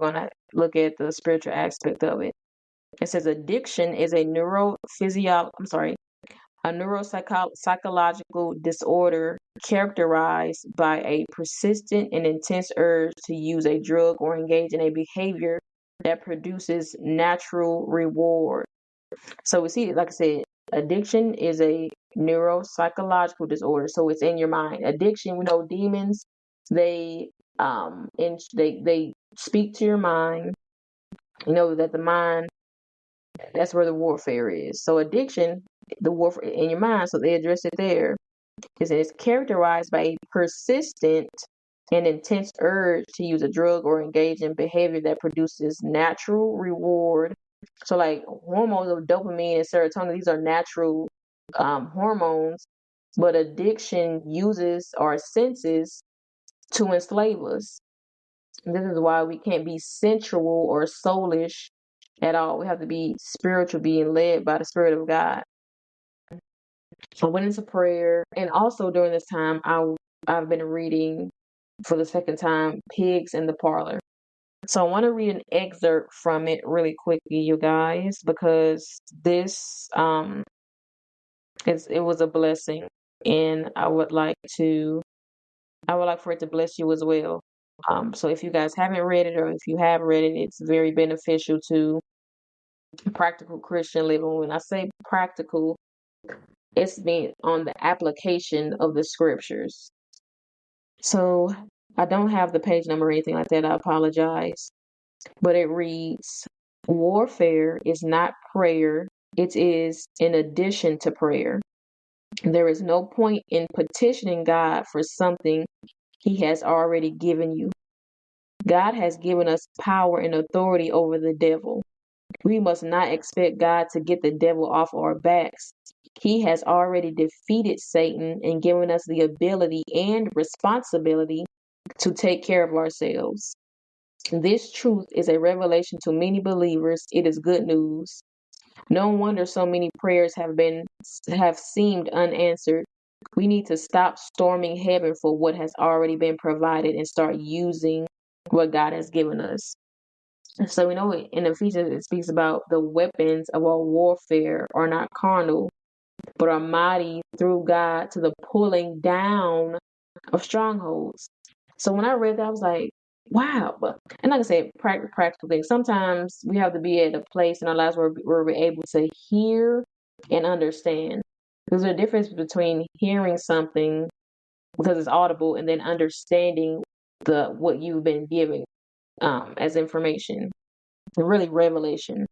going to look at the spiritual aspect of it. It says addiction is a neuropsychological disorder characterized by a persistent and intense urge to use a drug or engage in a behavior that produces natural reward. So we see, like I said, addiction is a neuropsychological disorder. So it's in your mind. Addiction, we know demons, they they speak to your mind. You know that the mind, that's where the warfare is. So addiction, the warfare in your mind, so they address it there. It's characterized by a persistent and intense urge to use a drug or engage in behavior that produces natural reward. So like hormones of dopamine and serotonin, these are natural hormones, but addiction uses our senses to enslave us. And this is why we can't be sensual or soulish at all. We have to be spiritual, being led by the Spirit of God. I went into prayer, and also during this time, I've been reading for the second time Pigs in the Parlor. So I want to read an excerpt from it really quickly, you guys, because this it was a blessing, and I would like for it to bless you as well. So if you guys haven't read it, or if you have read it, it's very beneficial to practical Christian living. When I say practical, it's being on the application of the scriptures. So I don't have the page number or anything like that. I apologize. But it reads, warfare is not prayer. It is in addition to prayer. There is no point in petitioning God for something He has already given you. God has given us power and authority over the devil. We must not expect God to get the devil off our backs. He has already defeated Satan and given us the ability and responsibility to take care of ourselves. This truth is a revelation to many believers. It is good news. No wonder so many prayers have seemed unanswered. We need to stop storming heaven for what has already been provided and start using what God has given us. So we know in Ephesians it speaks about the weapons of our warfare are not carnal, but are mighty through God to the pulling down of strongholds. So when I read that, I was like, wow. And like I said, practical things. Sometimes we have to be at a place in our lives where we're able to hear and understand. There's a difference between hearing something because it's audible and then understanding what you've been given as information. Really revelation.